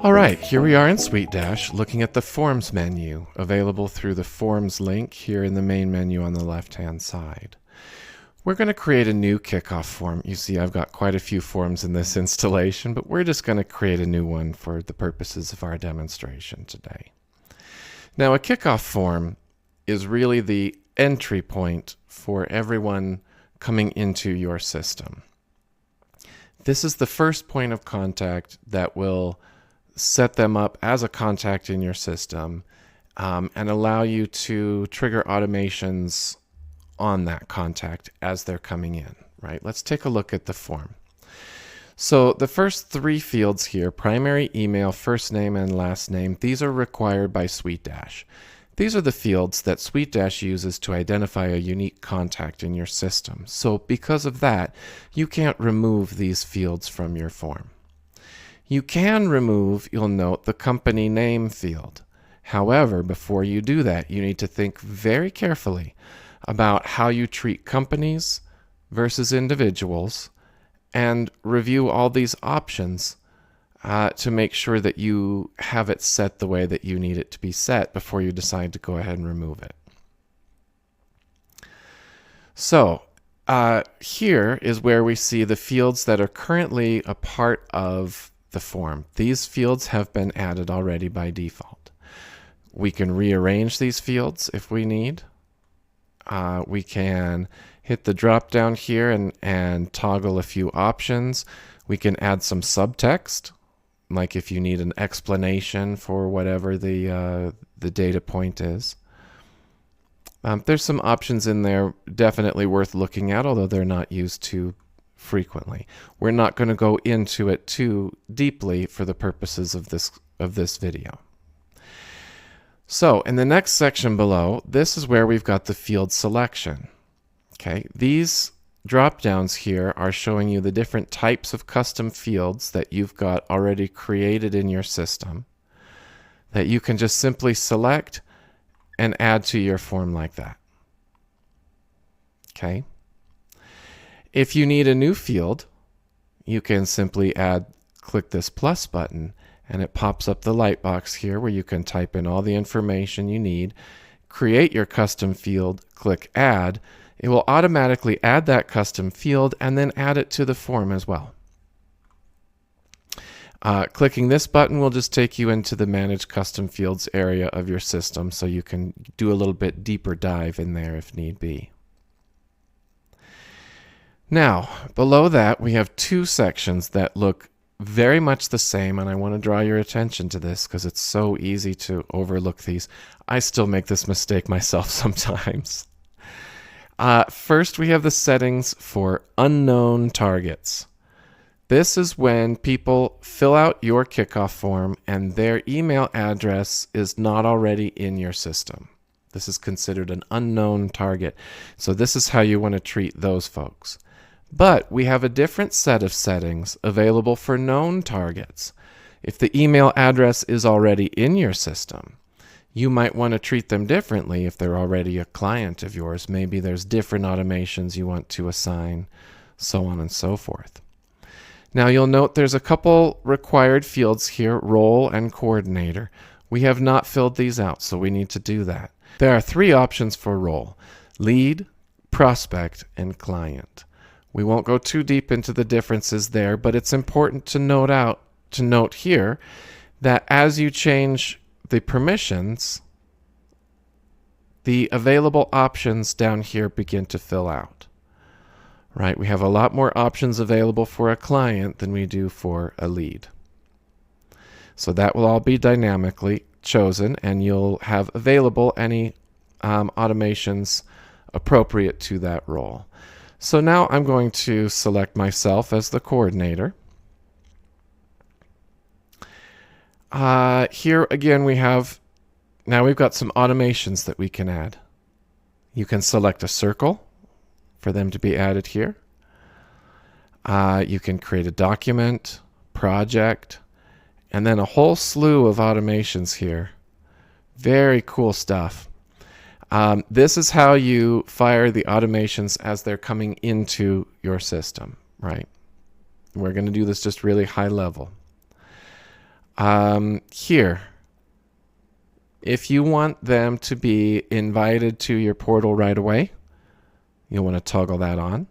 All right, here we are in SuiteDash looking at the Forms menu, available through the Forms link here in the main menu on the left-hand side. We're going to create a new kickoff form. You see I've got quite a few forms in this installation, but we're just going to create a new one for the purposes of our demonstration today. Now, a kickoff form is really the entry point for everyone coming into your system. This is the first point of contact that will set them up as a contact in your system and allow you to trigger automations on that contact as they're coming in, right? Let's take a look at the form. So the first three fields here, primary, email, first name, and last name, these are required by SuiteDash. These are the fields that SuiteDash uses to identify a unique contact in your system. So because of that, you can't remove these fields from your form. You can remove, you'll note, the company name field. However, before you do that, you need to think very carefully about how you treat companies versus individuals and review all these options to make sure that you have it set the way that you need it to be set before you decide to go ahead and remove it. So here is where we see the fields that are currently a part of the form. These fields have been added already by default. We can rearrange these fields if we need. We can hit the drop down here and toggle a few options. We can add some subtext, like if you need an explanation for whatever the data point is. There's some options in there definitely worth looking at, although they're not used too frequently. We're not going to go into it too deeply for the purposes of this video. So in the next section below, this is where we've got the field selection. Okay, these drop downs here are showing you the different types of custom fields that you've got already created in your system that you can just simply select and add to your form like that. Okay. If you need a new field, you can simply click this plus button, and it pops up the light box here where you can type in all the information you need, create your custom field, click add. It will automatically add that custom field and then add it to the form as well. Clicking this button will just take you into the Manage Custom Fields area of your system, so you can do a little bit deeper dive in there if need be. Now, below that, we have two sections that look very much the same, and I want to draw your attention to this because it's so easy to overlook these. I still make this mistake myself sometimes. First, we have the settings for unknown targets. This is when people fill out your kickoff form and their email address is not already in your system. This is considered an unknown target. So this is how you want to treat those folks. But we have a different set of settings available for known targets. If the email address is already in your system, you might want to treat them differently if they're already a client of yours. Maybe there's different automations you want to assign, so on and so forth. Now you'll note there's a couple required fields here, role and coordinator. We have not filled these out, so we need to do that. There are three options for role: lead, prospect, and client. We won't go too deep into the differences there, but it's important to note here that as you change the permissions, the available options down here begin to fill out. Right? We have a lot more options available for a client than we do for a lead. So that will all be dynamically chosen, and you'll have available any automations appropriate to that role. So now I'm going to select myself as the coordinator. Here again we've got some automations that we can add. You can select a circle for them to be added here. You can create a document, project, and then a whole slew of automations here. Very cool stuff. This is how you fire the automations as they're coming into your system, right? We're going to do this just really high level. Here, if you want them to be invited to your portal right away, you'll want to toggle that on.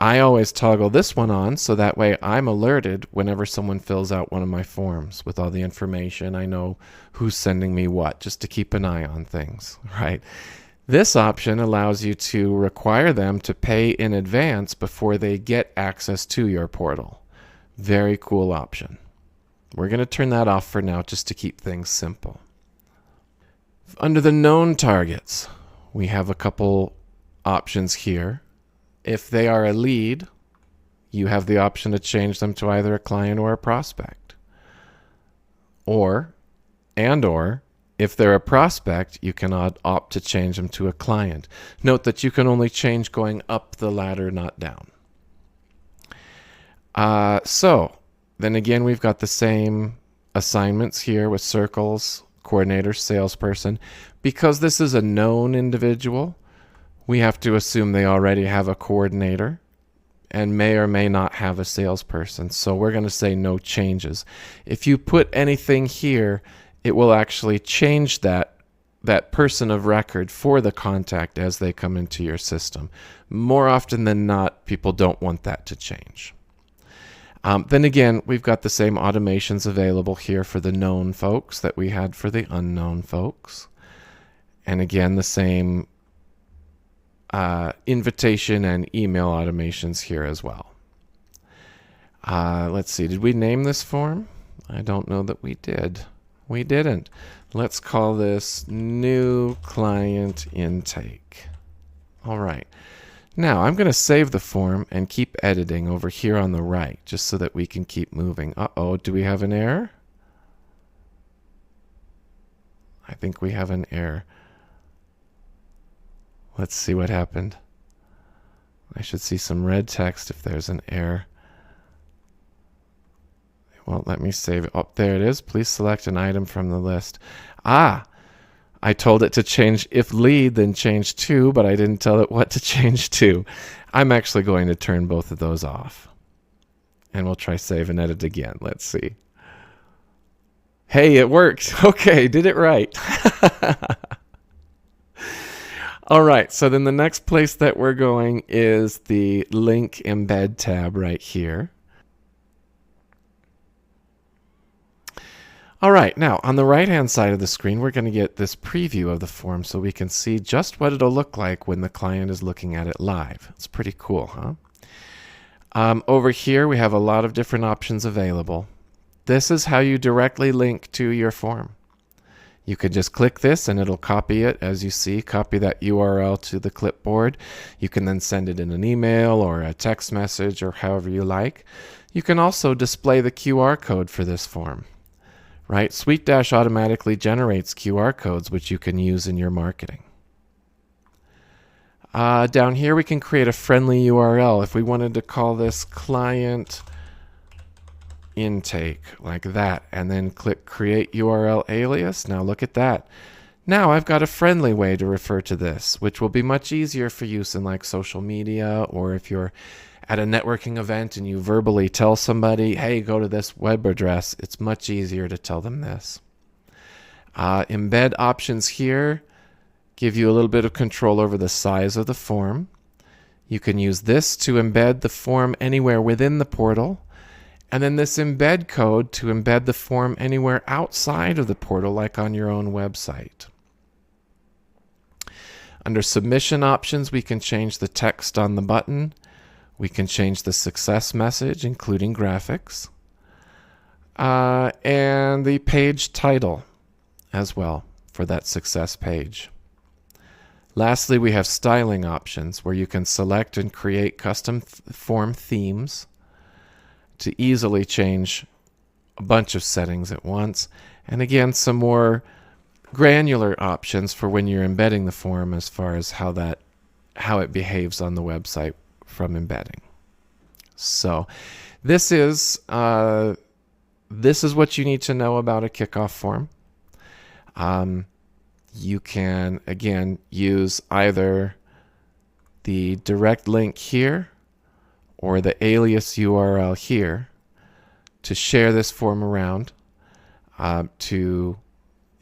I always toggle this one on so that way I'm alerted whenever someone fills out one of my forms with all the information. I know who's sending me what, just to keep an eye on things, right? This option allows you to require them to pay in advance before they get access to your portal. Very cool option. We're going to turn that off for now just to keep things simple. Under the known targets, we have a couple options here. If they are a lead, you have the option to change them to either a client or a prospect. Or if they're a prospect, you can opt to change them to a client. Note that you can only change going up the ladder, not down. So then again, we've got the same assignments here with circles, coordinator, salesperson. Because this is a known individual, we have to assume they already have a coordinator and may or may not have a salesperson. So we're going to say no changes. If you put anything here, it will actually change that person of record for the contact as they come into your system. More often than not, people don't want that to change. Then again, we've got the same automations available here for the known folks that we had for the unknown folks. And again, the same invitation and email automations here as well. Let's see, did we name this form? I don't know that we did. We didn't. Let's call this new client intake. All right. Now I'm going to save the form and keep editing over here on the right just so that we can keep moving. Uh-oh, do we have an error? I think we have an error. Let's see what happened. I should see some red text if there's an error. It won't let me save it. Oh, there it is. Please select an item from the list. I told it to change if lead, then change to, but I didn't tell it what to change to. I'm actually going to turn both of those off. And we'll try save and edit again. Let's see. Hey, it worked. Okay, did it right. All right, so then the next place that we're going is the link embed tab right here. All right, now on the right-hand side of the screen, we're going to get this preview of the form so we can see just what it'll look like when the client is looking at it live. It's pretty cool, huh? Over here, we have a lot of different options available. This is how you directly link to your form. You could just click this and it'll copy it, as you see, copy that URL to the clipboard. You can then send it in an email or a text message or however you like. You can also display the QR code for this form, right? SuiteDash automatically generates QR codes which you can use in your marketing. Down here we can create a friendly URL. If we wanted to call this client intake like that and then click create URL alias. Now look at that. Now I've got a friendly way to refer to this, which will be much easier for use in like social media, or if you're at a networking event and you verbally tell somebody, hey, go to this web address, it's much easier to tell them this. Embed options here give you a little bit of control over the size of the form. You can use this to embed the form anywhere within the portal. And then this embed code to embed the form anywhere outside of the portal, like on your own website. Under submission options, we can change the text on the button. We can change the success message, including graphics. And the page title as well for that success page. Lastly, we have styling options where you can select and create custom form themes to easily change a bunch of settings at once. And again, some more granular options for when you're embedding the form as far as how it behaves on the website from embedding. So this is what you need to know about a kickoff form. You can, again, use either the direct link here or the alias URL here to share this form around, to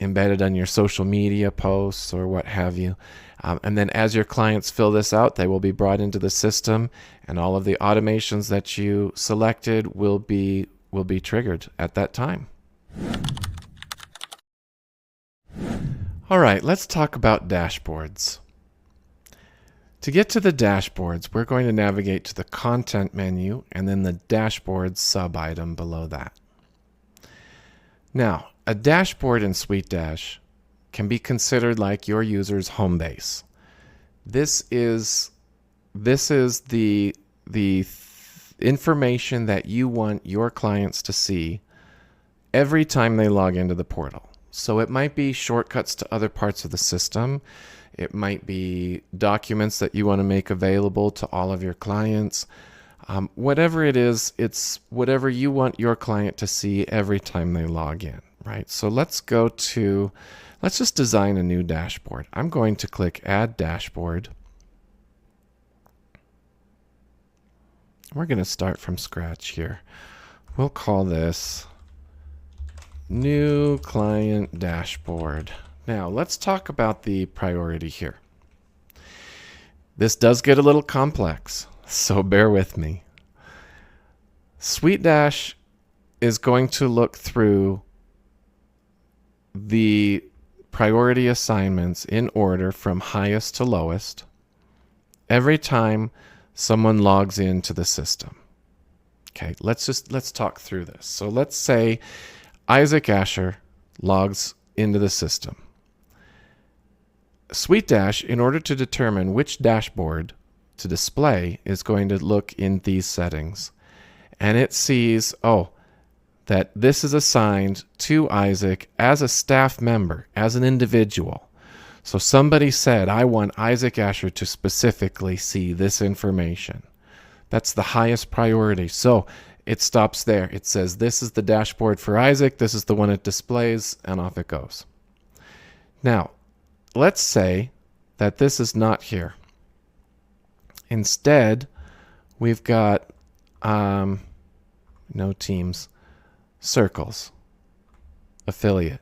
embed it on your social media posts or what have you. And then as your clients fill this out, they will be brought into the system, and all of the automations that you selected will be triggered at that time. All right, let's talk about dashboards. To get to the dashboards, we're going to navigate to the content menu and then the dashboard sub-item below that. Now, a dashboard in SuiteDash can be considered like your user's home base. This is the information that you want your clients to see every time they log into the portal. So it might be shortcuts to other parts of the system. It might be documents that you want to make available to all of your clients. Whatever it is, it's whatever you want your client to see every time they log in, right? So let's just design a new dashboard. I'm going to click Add Dashboard. We're going to start from scratch here. We'll call this New Client Dashboard. Now, let's talk about the priority here. This does get a little complex, so bear with me. SuiteDash is going to look through the priority assignments in order from highest to lowest every time someone logs into the system. Okay, let's talk through this. So let's say Isaac Asher logs into the system. SuiteDash, in order to determine which dashboard to display, is going to look in these settings. And it sees, that this is assigned to Isaac as a staff member, as an individual. So somebody said, I want Isaac Asher to specifically see this information. That's the highest priority. So it stops there. It says, this is the dashboard for Isaac. This is the one it displays, and off it goes. Now, let's say that this is not here. Instead, we've got no teams, circles, affiliate.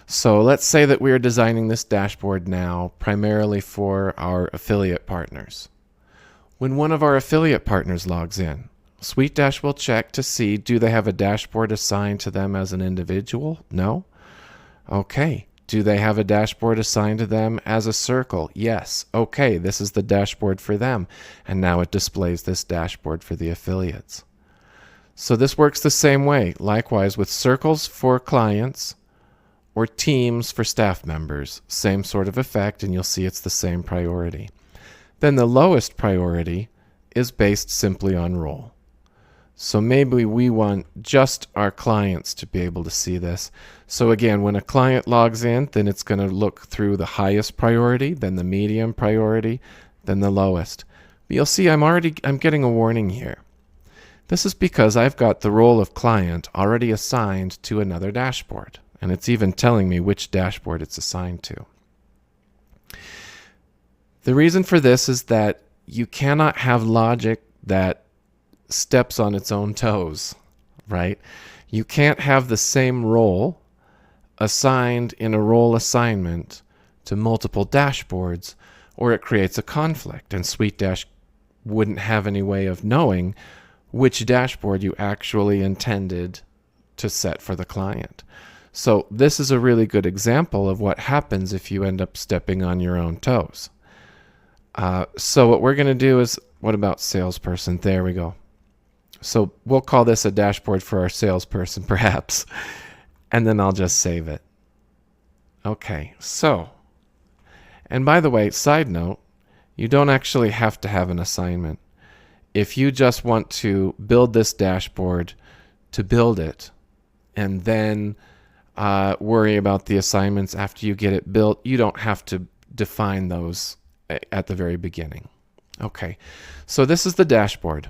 So let's say that we are designing this dashboard now primarily for our affiliate partners. When one of our affiliate partners logs in, SuiteDash will check to see, do they have a dashboard assigned to them as an individual? No? Okay. Do they have a dashboard assigned to them as a circle? Yes. Okay, this is the dashboard for them. And now it displays this dashboard for the affiliates. So this works the same way. Likewise with circles for clients or teams for staff members. Same sort of effect, and you'll see it's the same priority. Then the lowest priority is based simply on role. So maybe we want just our clients to be able to see this. So again, when a client logs in, then it's going to look through the highest priority, then the medium priority, then the lowest. But you'll see I'm getting a warning here. This is because I've got the role of client already assigned to another dashboard, and it's even telling me which dashboard it's assigned to. The reason for this is that you cannot have logic that steps on its own toes, right? You can't have the same role assigned in a role assignment to multiple dashboards, or it creates a conflict, and SuiteDash wouldn't have any way of knowing which dashboard you actually intended to set for the client. So this is a really good example of what happens if you end up stepping on your own toes. So what we're going to do is, what about salesperson? There we go. So we'll call this a dashboard for our salesperson, perhaps, and then I'll just save it. Okay, so, and by the way, side note, you don't actually have to have an assignment. If you just want to build this dashboard to build it, and then worry about the assignments after you get it built, you don't have to define those at the very beginning. Okay, so this is the dashboard.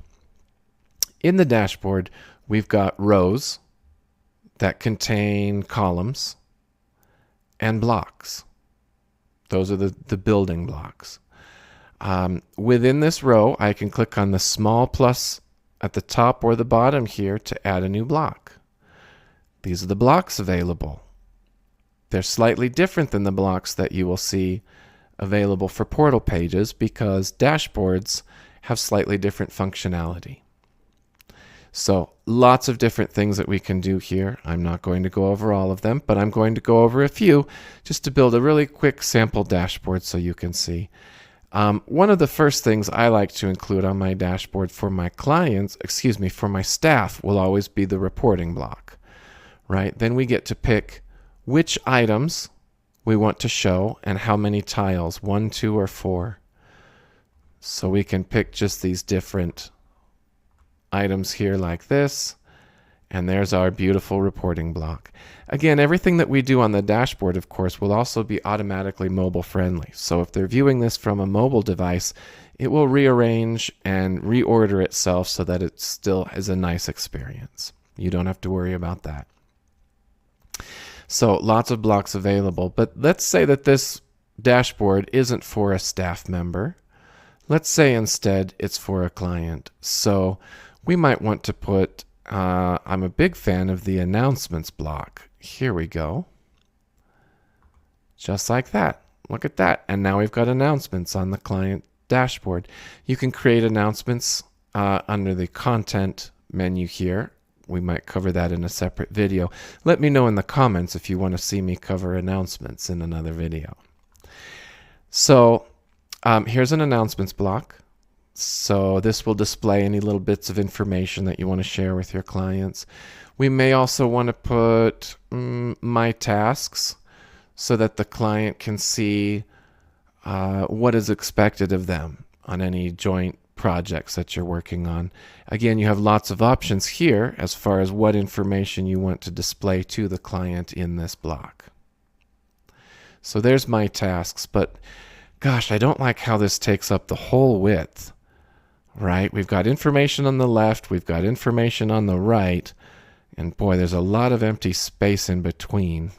In the dashboard, we've got rows that contain columns and blocks. Those are the building blocks. Within this row, I can click on the small plus at the top or the bottom here to add a new block. These are the blocks available. They're slightly different than the blocks that you will see available for portal pages because dashboards have slightly different functionality. So lots of different things that we can do here. I'm not going to go over all of them, but I'm going to go over a few just to build a really quick sample dashboard so you can see. One of the first things I like to include on my dashboard for my clients, for my staff, will always be the reporting block, right? Then we get to pick which items we want to show and how many tiles, 1, 2, or 4. So we can pick just these different items here like this, and there's our beautiful reporting block. Again, everything that we do on the dashboard, of course, will also be automatically mobile friendly. So if they're viewing this from a mobile device, it will rearrange and reorder itself so that it still is a nice experience. You don't have to worry about that. So lots of blocks available, but let's say that this dashboard isn't for a staff member. Let's say instead it's for a client. So we might want to put, I'm a big fan of the announcements block. Here we go. Just like that. Look at that. And now we've got announcements on the client dashboard. You can create announcements under the content menu here. We might cover that in a separate video. Let me know in the comments if you want to see me cover announcements in another video. So here's an announcements block. So this will display any little bits of information that you want to share with your clients. We may also want to put my tasks so that the client can see what is expected of them on any joint projects that you're working on. Again, you have lots of options here as far as what information you want to display to the client in this block. So there's my tasks, but gosh, I don't like how this takes up the whole width. Right? We've got information on the left, we've got information on the right, and boy, there's a lot of empty space in between.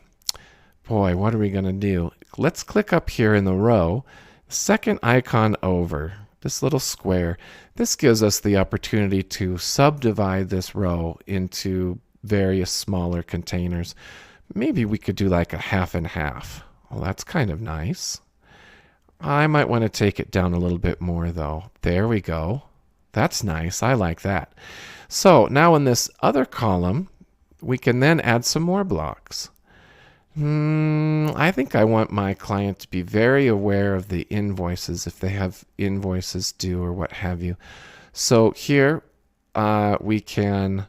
Boy, what are we going to do? Let's click up here in the row, second icon over, this little square. This gives us the opportunity to subdivide this row into various smaller containers. Maybe we could do like a half and half. Well, that's kind of nice. I might want to take it down a little bit more though. There we go. That's nice. I like that. So now in this other column, we can then add some more blocks. I think I want my client to be very aware of the invoices if they have invoices due or what have you. So here we can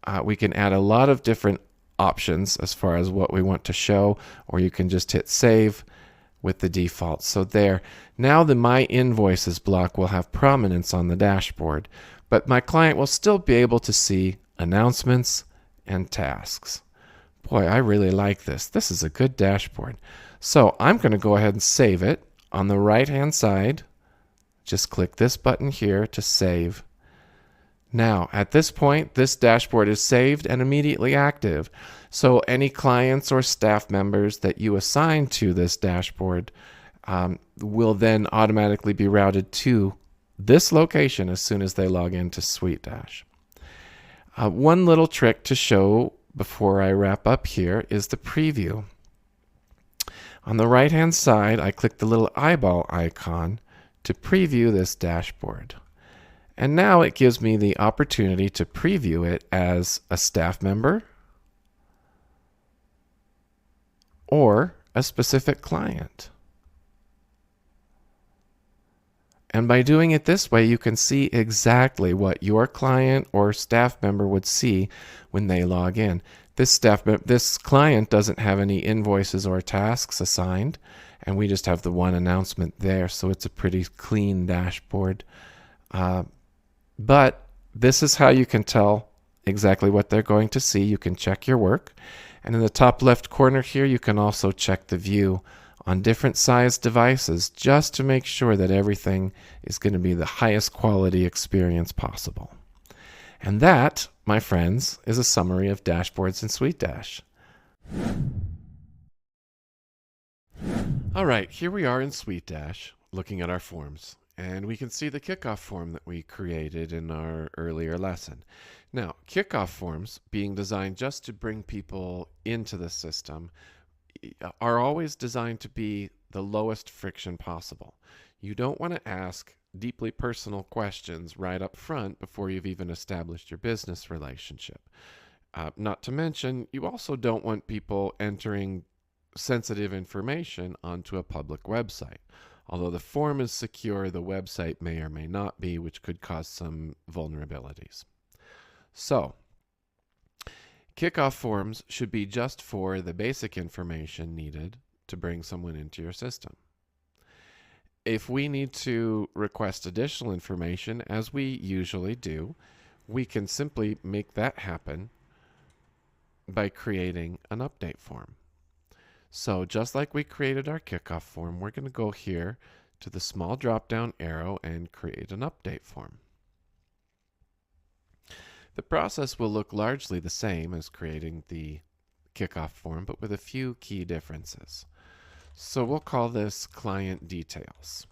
add a lot of different options as far as what we want to show, or you can just hit save with the default. So there, now the My Invoices block will have prominence on the dashboard, but my client will still be able to see announcements and tasks. Boy, I really like this. This is a good dashboard. So I'm going to go ahead and save it. On the right-hand side, just click this button here to save. Now, at this point, this dashboard is saved and immediately active. So any clients or staff members that you assign to this dashboard will then automatically be routed to this location as soon as they log into SuiteDash. One little trick to show before I wrap up here is the preview. On the right-hand side, I click the little eyeball icon to preview this dashboard. And now it gives me the opportunity to preview it as a staff member or a specific client. And by doing it this way, you can see exactly what your client or staff member would see when they log in. This client doesn't have any invoices or tasks assigned, and we just have the one announcement there, so it's a pretty clean dashboard. But this is how you can tell exactly what they're going to see. You can check your work. And in the top left corner here, you can also check the view on different sized devices just to make sure that everything is going to be the highest quality experience possible. And that, my friends, is a summary of dashboards in SuiteDash. All right, here we are in SuiteDash looking at our forms. And we can see the kickoff form that we created in our earlier lesson. Now, kickoff forms, being designed just to bring people into the system, are always designed to be the lowest friction possible. You don't want to ask deeply personal questions right up front before you've even established your business relationship. Not to mention, you also don't want people entering sensitive information onto a public website. Although the form is secure, the website may or may not be, which could cause some vulnerabilities. So, kickoff forms should be just for the basic information needed to bring someone into your system. If we need to request additional information, as we usually do, we can simply make that happen by creating an update form. So just like we created our kickoff form, we're going to go here to the small drop-down arrow and create an update form. The process will look largely the same as creating the kickoff form, but with a few key differences. So we'll call this client details.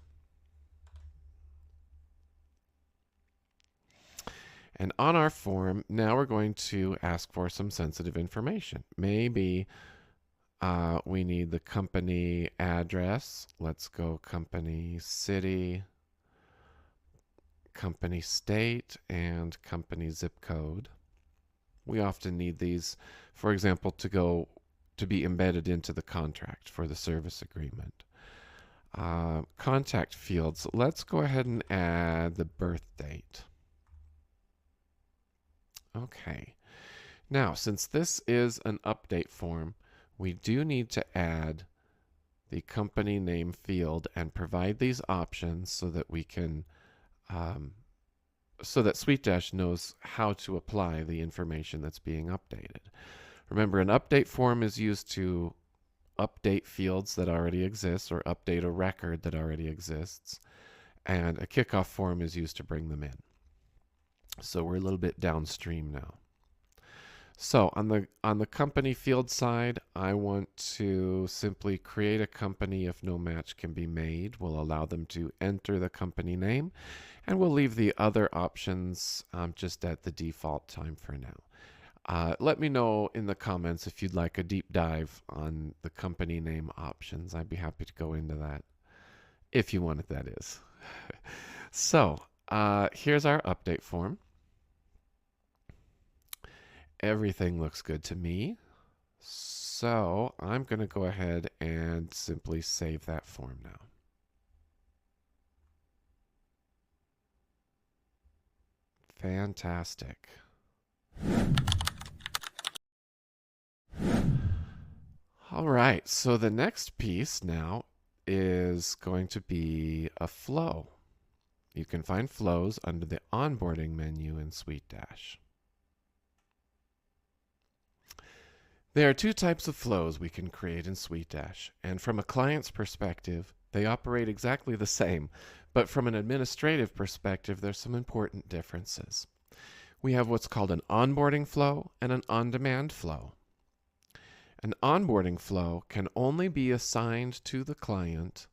And on our form, now we're going to ask for some sensitive information. Maybe we need the company address. Let's go company city, company state, and company zip code. We often need these, for example, to be embedded into the contract for the service agreement. Contact fields. Let's go ahead and add the birth date. Okay. Now, since this is an update form, we do need to add the company name field and provide these options so that we can, so that SuiteDash knows how to apply the information that's being updated. Remember, an update form is used to update fields that already exist or update a record that already exists, and a kickoff form is used to bring them in. So we're a little bit downstream now. So on the company field side, I want to simply create a company if no match can be made. We'll allow them to enter the company name, and we'll leave the other options just at the default time for now. Let me know in the comments if you'd like a deep dive on the company name options. I'd be happy to go into that, if you want it, that is. So here's our update form. Everything looks good to me. So I'm going to go ahead and simply save that form now. Fantastic. All right, so the next piece now is going to be a flow. You can find flows under the onboarding menu in SuiteDash. There are two types of flows we can create in SuiteDash, and from a client's perspective, they operate exactly the same, but from an administrative perspective, there's some important differences. We have what's called an onboarding flow and an on-demand flow. An onboarding flow can only be assigned to the client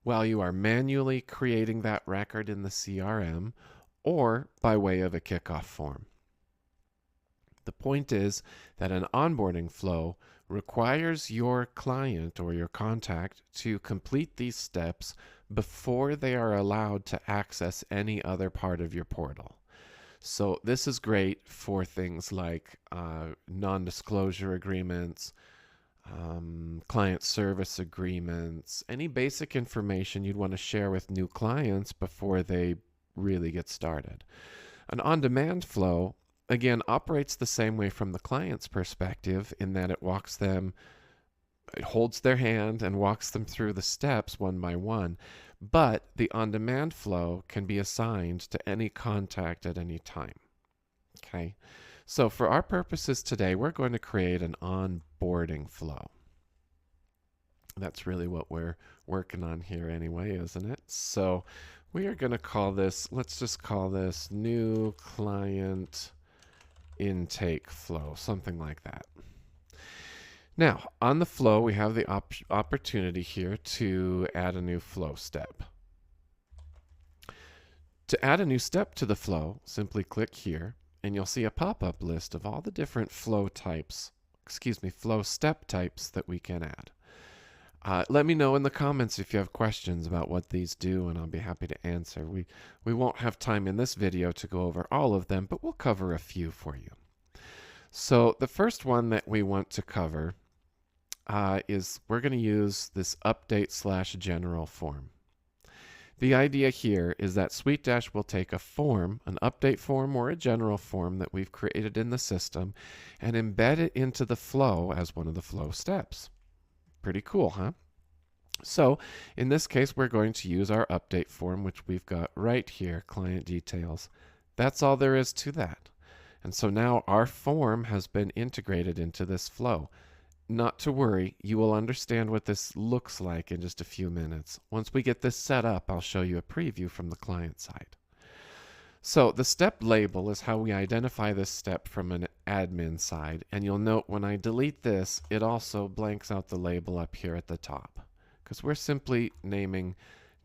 while you are manually creating that record in the CRM or by way of a kickoff form. The point is that an onboarding flow requires your client or your contact to complete these steps before they are allowed to access any other part of your portal. So this is great for things like non-disclosure agreements, client service agreements, any basic information you'd want to share with new clients before they really get started. An on-demand flow, again, operates the same way from the client's perspective in that it holds their hand and walks them through the steps one by one, but the on-demand flow can be assigned to any contact at any time. Okay, so for our purposes today, we're going to create an onboarding flow. That's really what we're working on here anyway, isn't it? So we are going to call this, let's just call this new client intake flow, something like that. Now, on the flow, we have the opportunity here to add a new flow step. To add a new step to the flow, simply click here, and you'll see a pop-up list of all the different flow step types that we can add. Let me know in the comments if you have questions about what these do, and I'll be happy to answer. We won't have time in this video to go over all of them, but we'll cover a few for you. So the first one that we want to cover is we're going to use this update/general form. The idea here is that SuiteDash will take a form, an update form or a general form that we've created in the system, and embed it into the flow as one of the flow steps. Pretty cool, huh? So in this case, we're going to use our update form, which we've got right here, client details. That's all there is to that. And so now our form has been integrated into this flow. Not to worry, you will understand what this looks like in just a few minutes. Once we get this set up, I'll show you a preview from the client side. So the step label is how we identify this step from an admin side. And you'll note when I delete this, it also blanks out the label up here at the top, because we're simply naming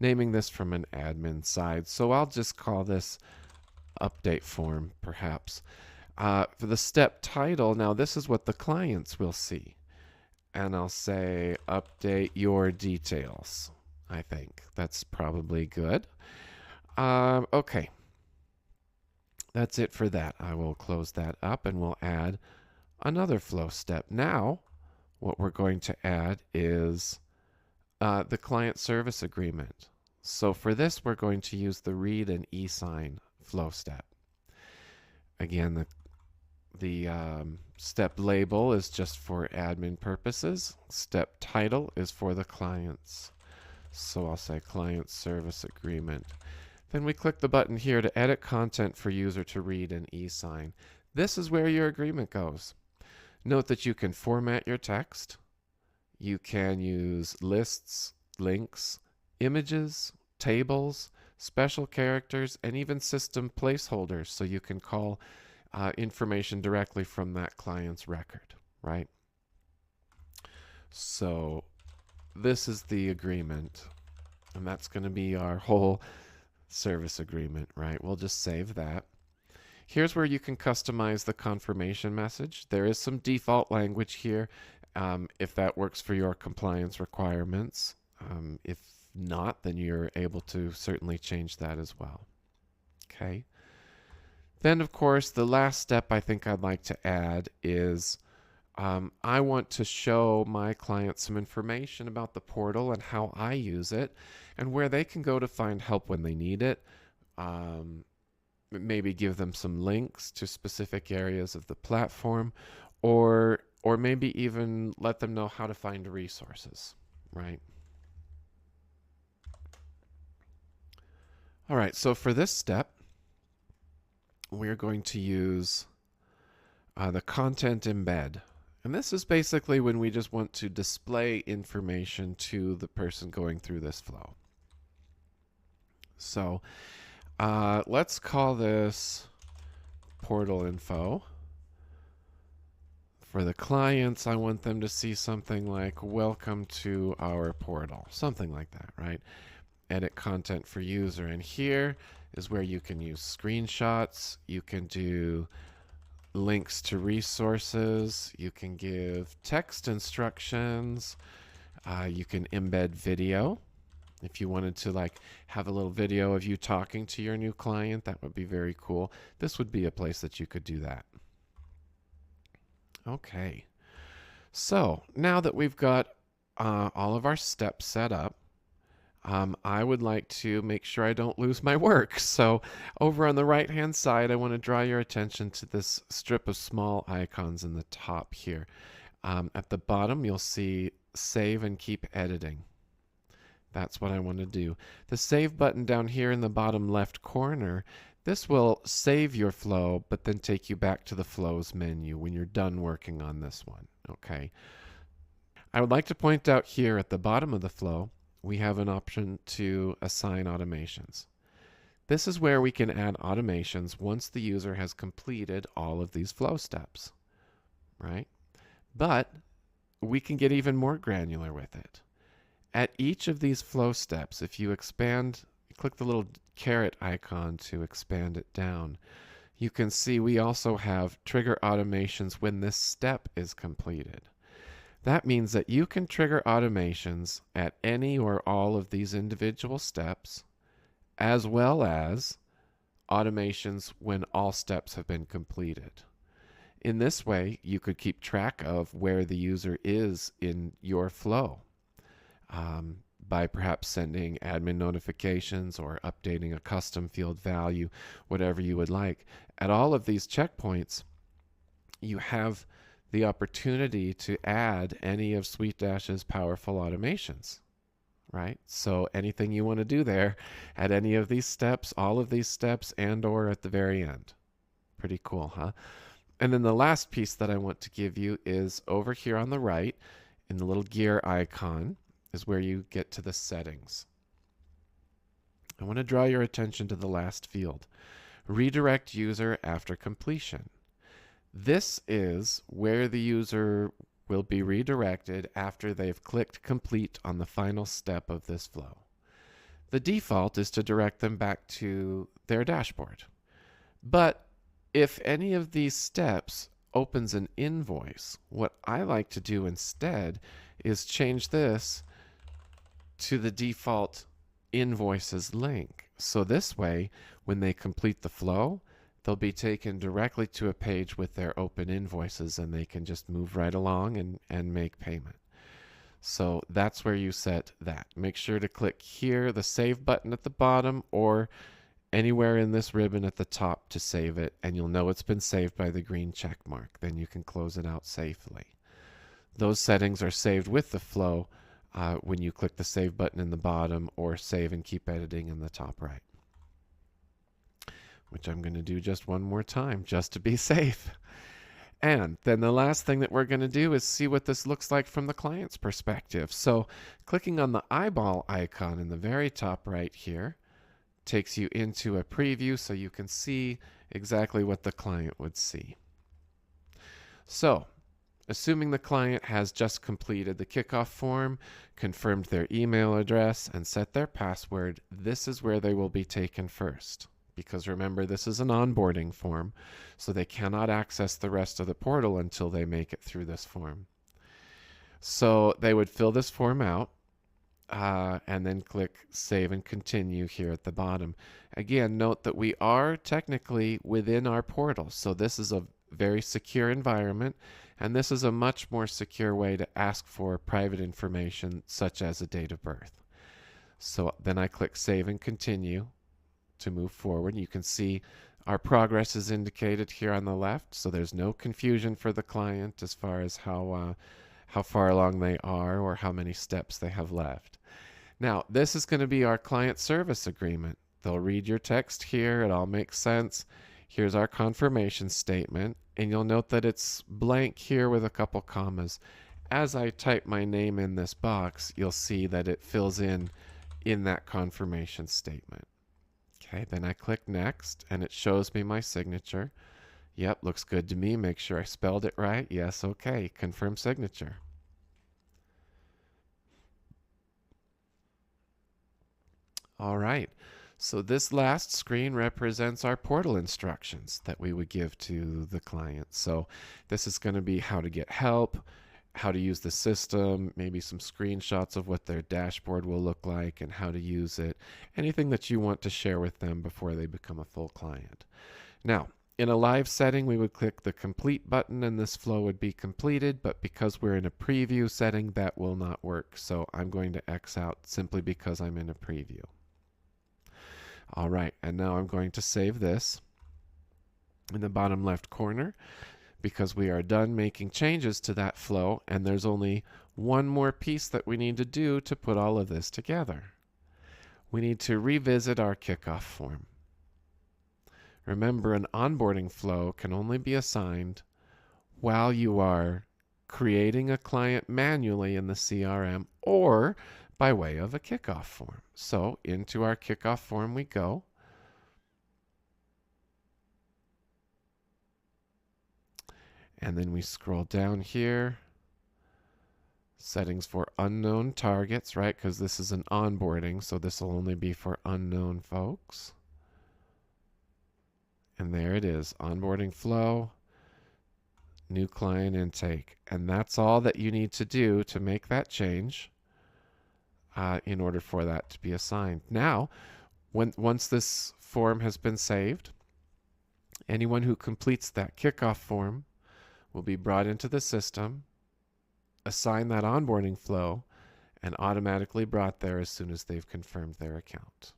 this from an admin side. So I'll just call this update form, perhaps. For the step title, now this is what the clients will see. And I'll say update your details. I think that's probably good. Okay. That's it for that. I will close that up and we'll add another flow step. Now, what we're going to add is the client service agreement. So for this, we're going to use the read and e-sign flow step. Again, the step label is just for admin purposes. Step title is for the clients. So I'll say client service agreement. Then we click the button here to edit content for user to read and e-sign. This is where your agreement goes. Note that you can format your text. You can use lists, links, images, tables, special characters, and even system placeholders, so you can call information directly from that client's record, right? So this is the agreement, and that's going to be our whole service agreement, right? We'll just save that. Here's where you can customize the confirmation message. There is some default language here if that works for your compliance requirements. If not, then you're able to certainly change that as well. Okay. Then, of course, the last step I think I'd like to add is I want to show my clients some information about the portal and how I use it and where they can go to find help when they need it. Maybe give them some links to specific areas of the platform, or maybe even let them know how to find resources, right? All right, so for this step, we're going to use the content embed. And this is basically when we just want to display information to the person going through this flow. So let's call this portal info. For the clients, I want them to see something like welcome to our portal, something like that, right? Edit content for user. And here is where you can use screenshots. You can do links to resources. You can give text instructions. You can embed video. If you wanted to like have a little video of you talking to your new client, that would be very cool. This would be a place that you could do that. Okay. So now that we've got all of our steps set up, I would like to make sure I don't lose my work. So over on the right hand side, I want to draw your attention to this strip of small icons in the top here. At the bottom, you'll see save and keep editing. That's what I want to do. The save button down here in the bottom left corner, this will save your flow, but then take you back to the flows menu when you're done working on this one. Okay. I would like to point out here at the bottom of the flow, we have an option to assign automations. This is where we can add automations once the user has completed all of these flow steps, right? But we can get even more granular with it. At each of these flow steps, if you expand click the little caret icon to expand it down, you can see we also have trigger automations when this step is completed. That means that you can trigger automations at any or all of these individual steps, as well as automations when all steps have been completed. In this way, you could keep track of where the user is in your flow by perhaps sending admin notifications or updating a custom field value, whatever you would like. At all of these checkpoints, you have the opportunity to add any of SuiteDash's powerful automations, right? So anything you want to do there at any of these steps, all of these steps, and or at the very end. Pretty cool, huh? And then the last piece that I want to give you is over here on the right in the little gear icon is where you get to the settings. I want to draw your attention to the last field. Redirect user after completion. This is where the user will be redirected after they've clicked complete on the final step of this flow. The default is to direct them back to their dashboard. But if any of these steps opens an invoice, what I like to do instead is change this to the default invoices link. So this way, when they complete the flow, they'll be taken directly to a page with their open invoices and they can just move right along and make payment. So that's where you set that. Make sure to click here, the save button at the bottom, or anywhere in this ribbon at the top to save it, and you'll know it's been saved by the green check mark. Then you can close it out safely. Those settings are saved with the flow when you click the save button in the bottom or save and keep editing in the top right, which I'm going to do just one more time just to be safe. And then the last thing that we're going to do is see what this looks like from the client's perspective. So clicking on the eyeball icon in the very top right here takes you into a preview so you can see exactly what the client would see. So assuming the client has just completed the kickoff form, confirmed their email address, and set their password, this is where they will be taken first. Because remember, this is an onboarding form, so they cannot access the rest of the portal until they make it through this form. So they would fill this form out and then click Save and Continue here at the bottom. Again, note that we are technically within our portal, so this is a very secure environment, and this is a much more secure way to ask for private information such as a date of birth. So then I click Save and Continue to move forward. You can see our progress is indicated here on the left, so there's no confusion for the client as far as how far along they are or how many steps they have left. Now, this is going to be our client service agreement. They'll read your text here. It all makes sense. Here's our confirmation statement, and you'll note that it's blank here with a couple commas. As I type my name in this box, you'll see that it fills in that confirmation statement. Okay, then I click Next, and it shows me my signature. Yep, looks good to me. Make sure I spelled it right. Yes, okay. Confirm signature. All right. So this last screen represents our portal instructions that we would give to the client. So this is going to be how to get help, how to use the system, maybe some screenshots of what their dashboard will look like and how to use it, anything that you want to share with them before they become a full client. Now, in a live setting, we would click the complete button and this flow would be completed, but because we're in a preview setting, that will not work. So I'm going to X out simply because I'm in a preview. All right, and now I'm going to save this in the bottom left corner because we are done making changes to that flow, and there's only one more piece that we need to do to put all of this together. We need to revisit our kickoff form. Remember, an onboarding flow can only be assigned while you are creating a client manually in the CRM or by way of a kickoff form. So into our kickoff form we go. And then we scroll down here, Settings for unknown targets, right? Because this is an onboarding, so this will only be for unknown folks. And there it is, onboarding flow, new client intake. And that's all that you need to do to make that change in order for that to be assigned. Now, once this form has been saved, anyone who completes that kickoff form will be brought into the system, assign that onboarding flow, and automatically brought there as soon as they've confirmed their account.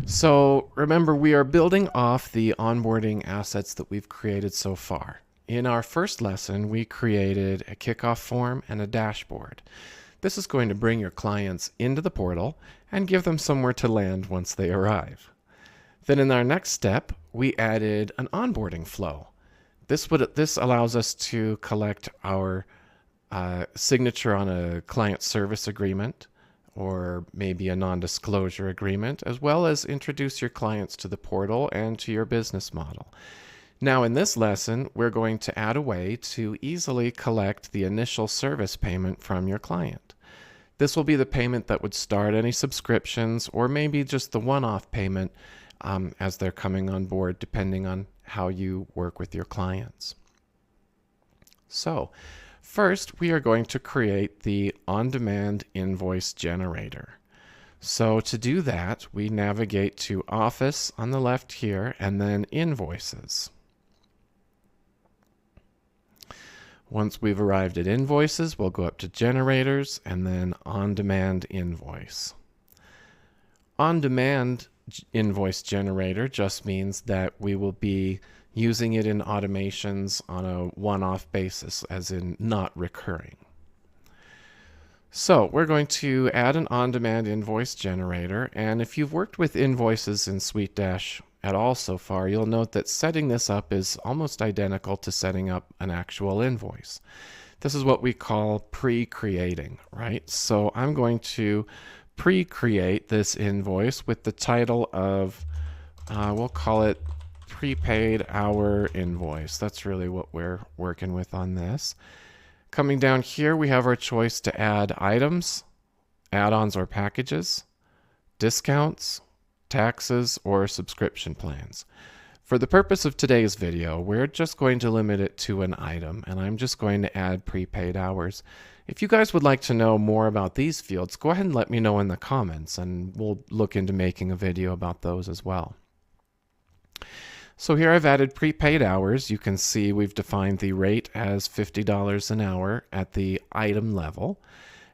So remember, we are building off the onboarding assets that we've created so far. In our first lesson, we created a kickoff form and a dashboard. This is going to bring your clients into the portal and give them somewhere to land once they arrive. Then in our next step, we added an onboarding flow. This allows us to collect our signature on a client service agreement or maybe a non-disclosure agreement, as well as introduce your clients to the portal and to your business model. Now in this lesson, we're going to add a way to easily collect the initial service payment from your client. This will be the payment that would start any subscriptions or maybe just the one-off payment as they're coming on board, depending on how you work with your clients. So first, we are going to create the on-demand invoice generator. So to do that, we navigate to Office on the left here and then Invoices. Once we've arrived at Invoices, we'll go up to Generators and then On-Demand Invoice. On-Demand Invoice Generator just means that we will be using it in automations on a one-off basis, as in not recurring. So we're going to add an on-demand invoice generator, and if you've worked with invoices in SuiteDash at all so far, you'll note that setting this up is almost identical to setting up an actual invoice. This is what we call pre-creating, right? So I'm going to pre-create this invoice with the title of, we'll call it prepaid hour invoice. That's really what we're working with on this. Coming down here, we have our choice to add items, add-ons or packages, discounts, taxes, or subscription plans. For the purpose of today's video, we're just going to limit it to an item, and I'm just going to add prepaid hours. If you guys would like to know more about these fields, go ahead and let me know in the comments, and we'll look into making a video about those as well. So here I've added prepaid hours. You can see we've defined the rate as $50 an hour at the item level.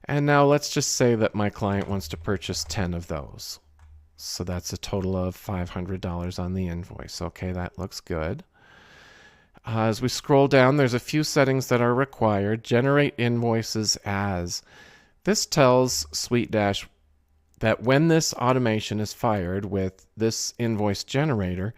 And now let's just say that my client wants to purchase 10 of those. So that's a total of $500 on the invoice. Okay, that looks good. As we scroll down, there's a few settings that are required. Generate invoices as. This tells SuiteDash that when this automation is fired with this invoice generator,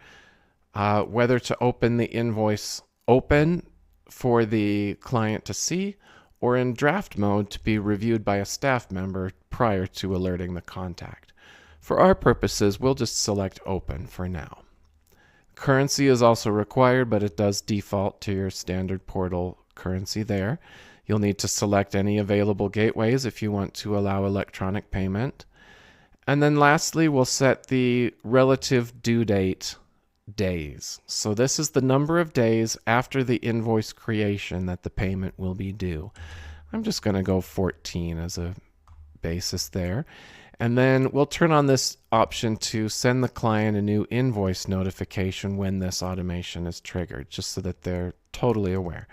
whether to open the invoice open for the client to see or in draft mode to be reviewed by a staff member prior to alerting the contact. For our purposes, we'll just select open for now. Currency is also required, but it does default to your standard portal currency there. You'll need to select any available gateways if you want to allow electronic payment. And then lastly, we'll set the relative due date days. So this is the number of days after the invoice creation that the payment will be due. I'm just going to go 14 as a basis there. And then we'll turn on this option to send the client a new invoice notification when this automation is triggered, just so that they're totally aware.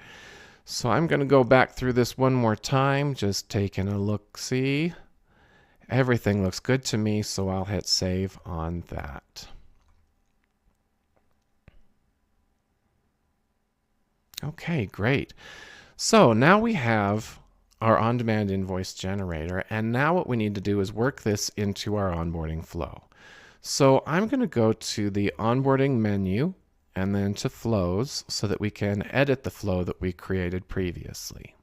So I'm going to go back through this one more time, just taking a look-see. Everything looks good to me, so I'll hit save on that. Okay, great. So now we have our on-demand invoice generator, and now what we need to do is work this into our onboarding flow. So I'm going to go to the onboarding menu and then to flows so that we can edit the flow that we created previously.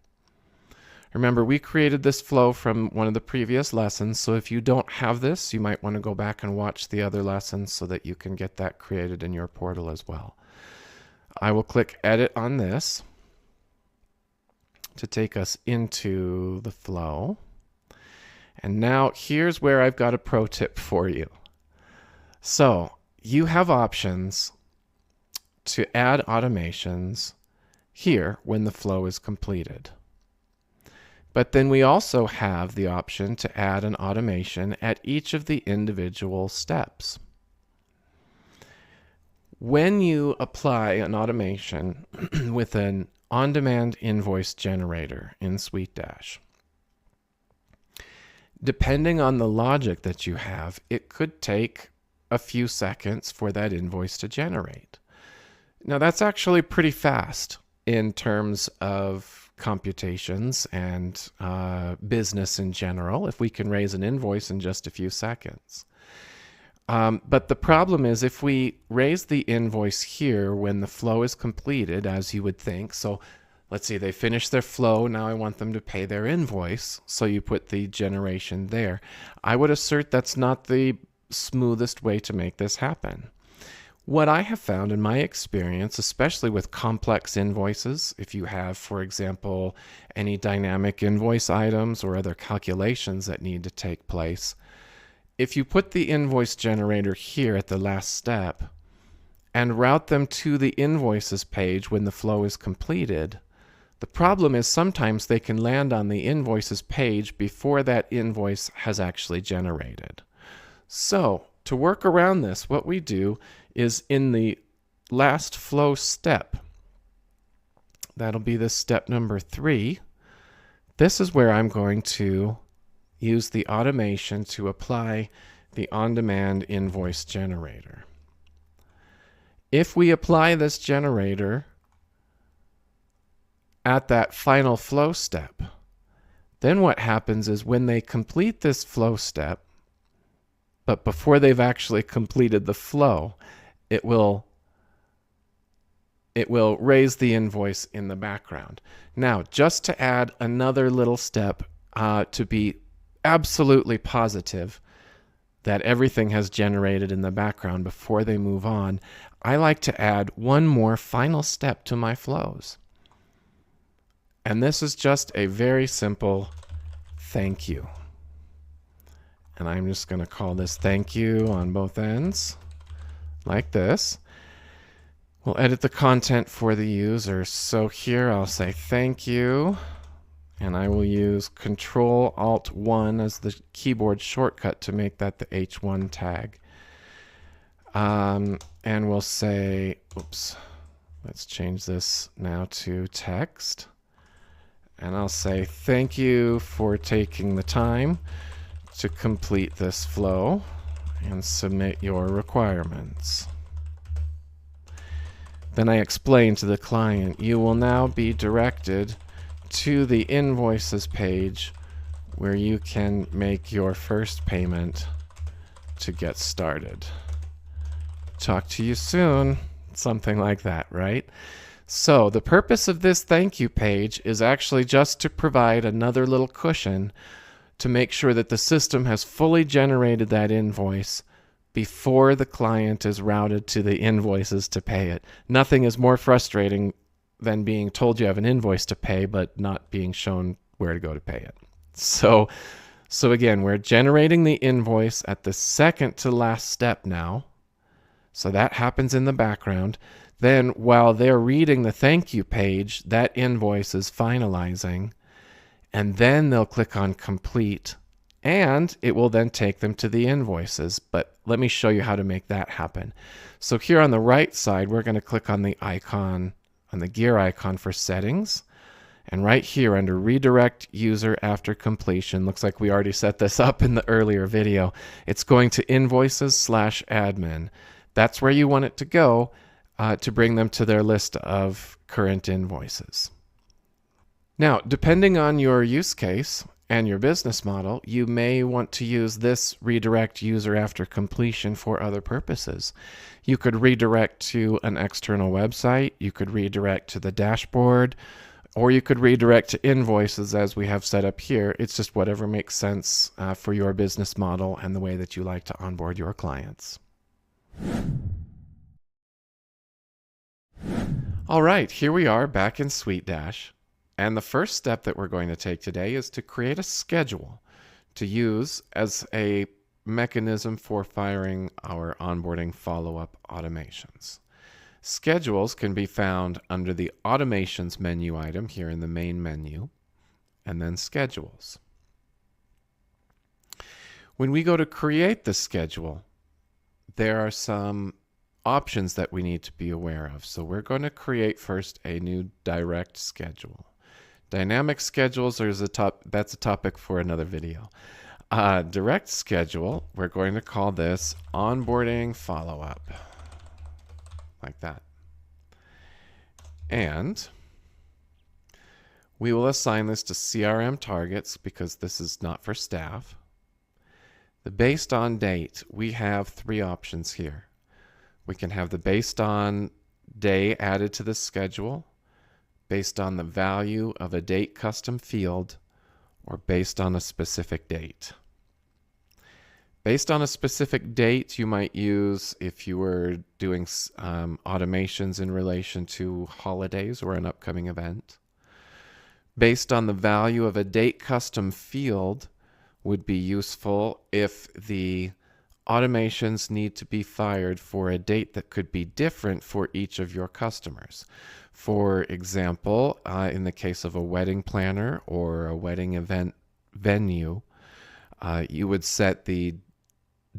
Remember, we created this flow from one of the previous lessons, so if you don't have this, you might want to go back and watch the other lessons so that you can get that created in your portal as well. I will click Edit on this to take us into the flow. And now here's where I've got a pro tip for you. So you have options to add automations here when the flow is completed. But then we also have the option to add an automation at each of the individual steps. When you apply an automation with an on-demand invoice generator in SuiteDash, depending on the logic that you have, it could take a few seconds for that invoice to generate. Now that's actually pretty fast in terms of computations and business in general, if we can raise an invoice in just a few seconds. But the problem is if we raise the invoice here when the flow is completed, as you would think, so let's see, they finish their flow, now I want them to pay their invoice, so you put the generation there. I would assert that's not the smoothest way to make this happen. What I have found in my experience, especially with complex invoices, if you have, for example, any dynamic invoice items or other calculations that need to take place, if you put the invoice generator here at the last step and route them to the invoices page when the flow is completed, the problem is sometimes they can land on the invoices page before that invoice has actually generated. So to work around this, what we do is in the last flow step, that'll be this step number 3, this is where I'm going to use the automation to apply the on-demand invoice generator. If we apply this generator at that final flow step, then what happens is when they complete this flow step, but before they've actually completed the flow, it will raise the invoice in the background. Now, just to add another little step to be absolutely positive that everything has generated in the background before they move on, I like to add one more final step to my flows. And this is just a very simple thank you. And I'm just going to call this thank you on both ends, like this. We'll edit the content for the user. So here I'll say thank you, and I will use Control-Alt-1 as the keyboard shortcut to make that the H1 tag. And we'll say, oops, let's change this now to text. And I'll say thank you for taking the time to complete this flow and submit your requirements. Then I explain to the client, you will now be directed to the invoices page where you can make your first payment to get started. Talk to you soon. Something like that, right? So the purpose of this thank you page is actually just to provide another little cushion to make sure that the system has fully generated that invoice before the client is routed to the invoices to pay it. Nothing is more frustrating than being told you have an invoice to pay but not being shown where to go to pay it. So again, we're generating the invoice at the second to last step now. So that happens in the background. Then while they're reading the thank you page, that invoice is finalizing. And then they'll click on complete, and it will then take them to the invoices. But let me show you how to make that happen. So here on the right side, we're going to click on the icon, on the gear icon for settings. And right here under redirect user after completion, looks like we already set this up in the earlier video. It's going to invoices/admin. That's where you want it to go to bring them to their list of current invoices. Now, depending on your use case and your business model, you may want to use this redirect user after completion for other purposes. You could redirect to an external website, you could redirect to the dashboard, or you could redirect to invoices as we have set up here. It's just whatever makes sense for your business model and the way that you like to onboard your clients. All right, here we are back in SuiteDash. And the first step that we're going to take today is to create a schedule to use as a mechanism for firing our onboarding follow-up automations. Schedules can be found under the Automations menu item here in the main menu, and then Schedules. When we go to create the schedule, there are some options that we need to be aware of. So we're going to create first a new direct schedule. Dynamic schedules that's a topic for another video. Direct schedule, we're going to call this onboarding follow-up, like that. And we will assign this to CRM targets because this is not for staff. The based on date, we have three options here. We can have the based on day added to the schedule, based on the value of a date custom field, or based on a specific date. Based on a specific date, you might use if you were doing automations in relation to holidays or an upcoming event. Based on the value of a date custom field would be useful if the automations need to be fired for a date that could be different for each of your customers. For example, in the case of a wedding planner or a wedding event venue, you would set the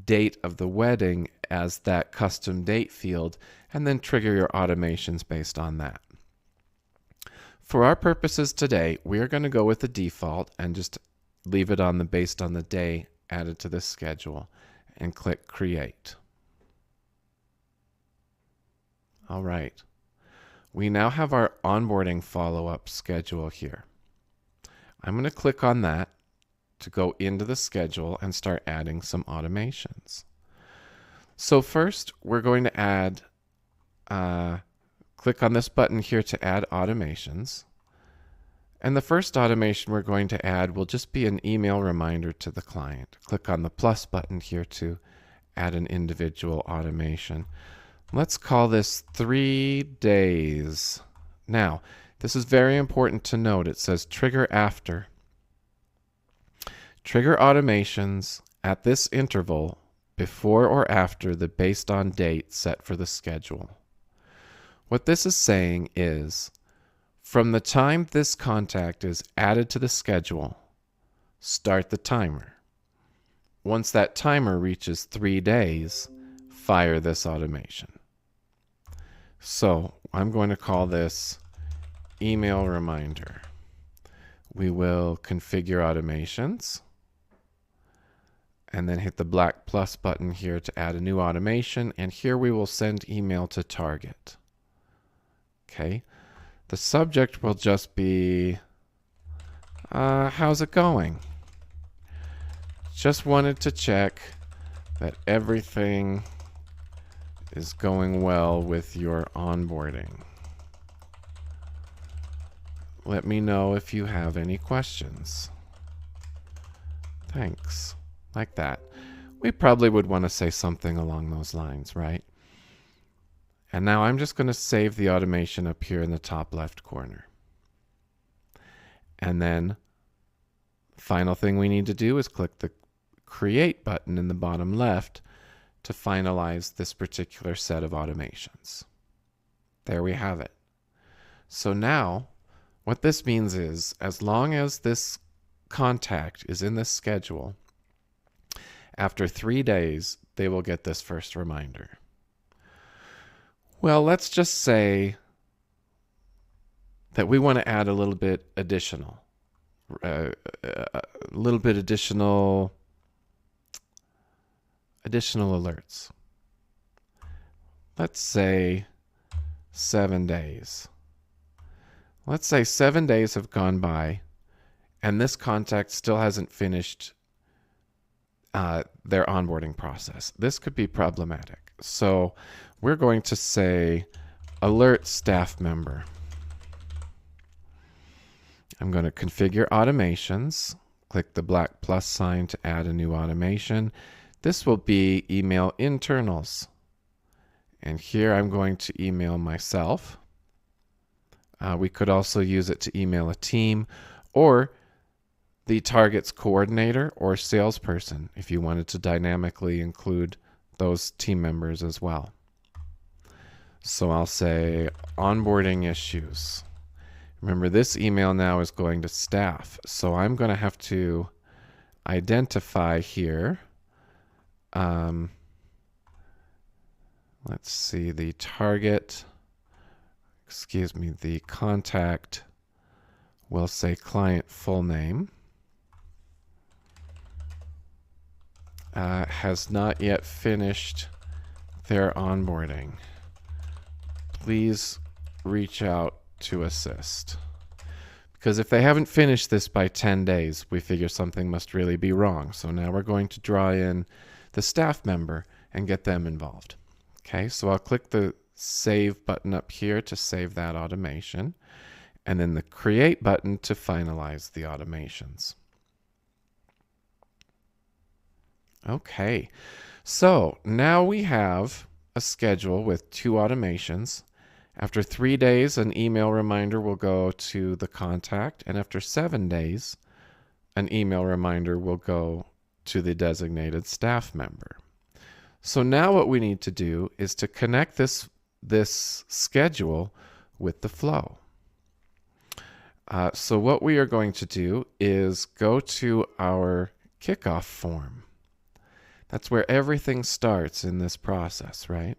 date of the wedding as that custom date field and then trigger your automations based on that. For our purposes today, we are going to go with the default and just leave it on the based on the day added to the schedule and click Create. All right. We now have our onboarding follow-up schedule here. I'm going to click on that to go into the schedule and start adding some automations. So first, we're going to add, click on this button here to add automations. And the first automation we're going to add will just be an email reminder to the client. Click on the plus button here to add an individual automation. Let's call this 3 days. Now, this is very important to note. It says trigger after. Trigger automations at this interval before or after the based on date set for the schedule. What this is saying is, from the time this contact is added to the schedule, start the timer. Once that timer reaches 3 days, fire this automation. So I'm going to call this email reminder. We will configure automations and then hit the black plus button here to add a new automation, and here we will send email to target. Okay. The subject will just be, how's it going? Just wanted to check that everything is going well with your onboarding. Let me know if you have any questions. Thanks. Like that. We probably would want to say something along those lines, right? And now I'm just going to save the automation up here in the top left corner. And then the final thing we need to do is click the Create button in the bottom left to finalize this particular set of automations. There we have it. So now, what this means is, as long as this contact is in this schedule, after 3 days, they will get this first reminder. Well, let's just say that we want to add a little bit additional, additional alerts. Let's say 7 days. Let's say 7 days have gone by and this contact still hasn't finished their onboarding process. This could be problematic. So we're going to say alert staff member. I'm going to configure automations. Click the black plus sign to add a new automation. This will be email internals. And here I'm going to email myself. We could also use it to email a team or the target's coordinator or salesperson if you wanted to dynamically include those team members as well. So I'll say onboarding issues. Remember, this email now is going to staff. So I'm going to have to identify here. Let's see, the target, the contact will say client full name. Has not yet finished their onboarding. Please reach out to assist. Because if they haven't finished this by 10 days, we figure something must really be wrong. So now we're going to draw in the staff member and get them involved. Okay, so I'll click the Save button up here to save that automation, and then the Create button to finalize the automations. Okay, so now we have a schedule with 2 automations. After 3 days, an email reminder will go to the contact, and after 7 days, an email reminder will go to the designated staff member. So now what we need to do is to connect this schedule with the flow. So what we are going to do is go to our kickoff form. That's where everything starts in this process, right?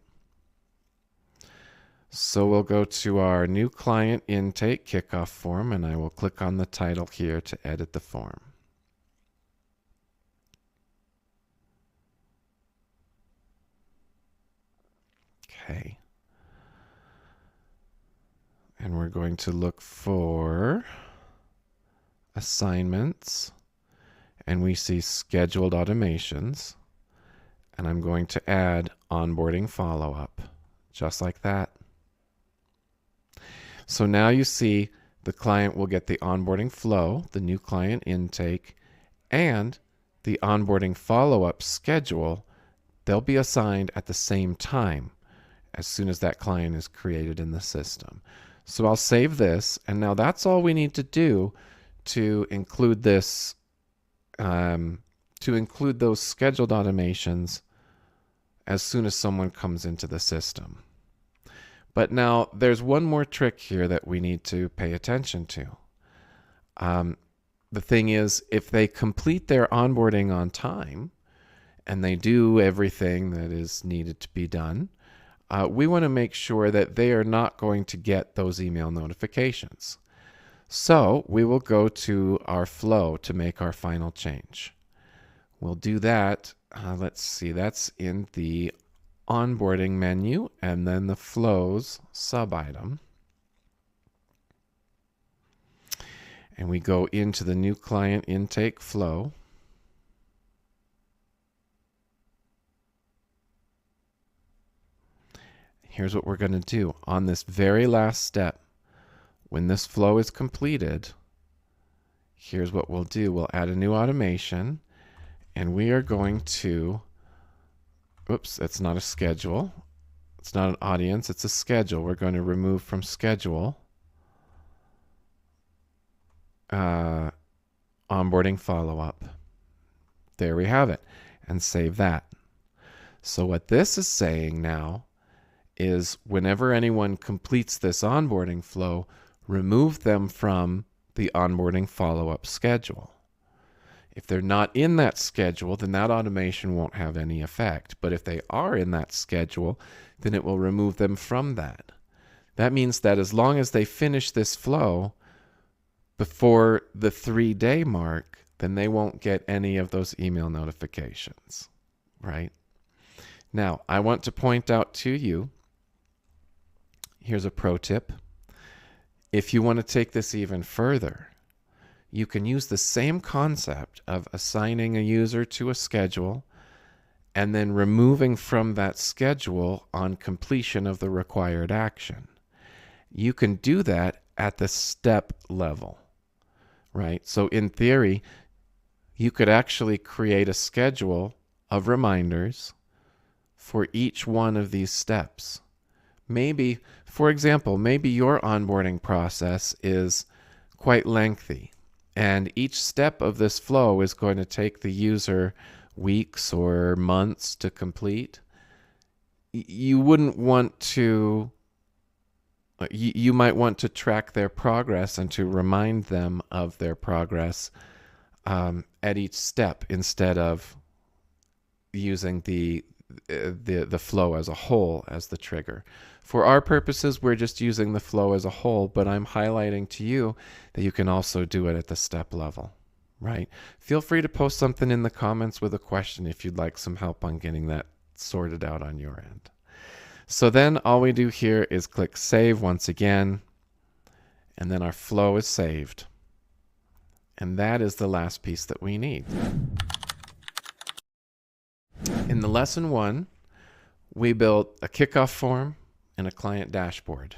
So we'll go to our new client intake kickoff form, and I will click on the title here to edit the form. Okay. And we're going to look for assignments, and we see scheduled automations, and I'm going to add onboarding follow-up, just like that. So now you see the client will get the onboarding flow, the new client intake, and the onboarding follow-up schedule. They'll be assigned at the same time as soon as that client is created in the system. So I'll save this, and now that's all we need to do to include this, to include those scheduled automations as soon as someone comes into the system. But now there's one more trick here that we need to pay attention to. The thing is, if they complete their onboarding on time and they do everything that is needed to be done, we want to make sure that they are not going to get those email notifications. So we will go to our flow to make our final change. We'll do that. Let's see, that's in the onboarding menu and then the flows sub-item. And we go into the new client intake flow. Here's what we're going to do. On this very last step, when this flow is completed, here's what we'll do. We'll add a new automation, and we are going to, oops, that's not a schedule. It's not an audience, it's a schedule. We're going to remove from schedule onboarding follow-up. There we have it, and save that. So what this is saying now is whenever anyone completes this onboarding flow, remove them from the onboarding follow-up schedule. If they're not in that schedule, then that automation won't have any effect. But if they are in that schedule, then it will remove them from that. That means that as long as they finish this flow before the 3-day mark, then they won't get any of those email notifications, right? Now, I want to point out to you, here's a pro tip. If you want to take this even further, you can use the same concept of assigning a user to a schedule and then removing from that schedule on completion of the required action. You can do that at the step level, right? So in theory, you could actually create a schedule of reminders for each one of these steps. Maybe, for example, maybe your onboarding process is quite lengthy, and each step of this flow is going to take the user weeks or months to complete. You wouldn't want to, you might want to track their progress and to remind them of their progress at each step instead of using the flow as a whole as the trigger. For our purposes, we're just using the flow as a whole, but I'm highlighting to you that you can also do it at the step level, right? Feel free to post something in the comments with a question if you'd like some help on getting that sorted out on your end. So then all we do here is click Save once again, and then our flow is saved. And that is the last piece that we need. In the lesson 1, we built a kickoff form and a client dashboard.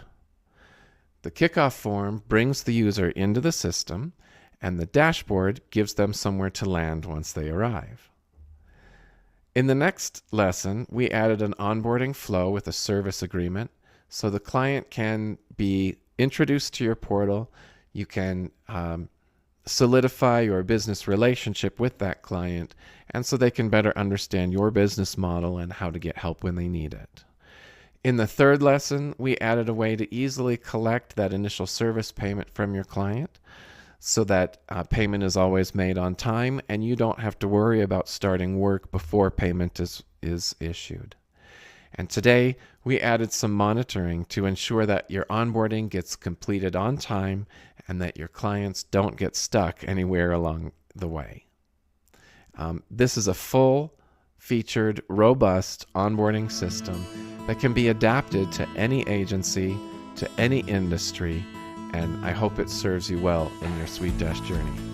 The kickoff form brings the user into the system, and the dashboard gives them somewhere to land once they arrive. In the next lesson, we added an onboarding flow with a service agreement, so the client can be introduced to your portal. You can solidify your business relationship with that client, and so they can better understand your business model and how to get help when they need it. In the third lesson, we added a way to easily collect that initial service payment from your client so that payment is always made on time and you don't have to worry about starting work before payment is issued. And today, we added some monitoring to ensure that your onboarding gets completed on time and that your clients don't get stuck anywhere along the way. This is a full-featured, robust onboarding system that can be adapted to any agency, to any industry, and I hope it serves you well in your SuiteDash journey.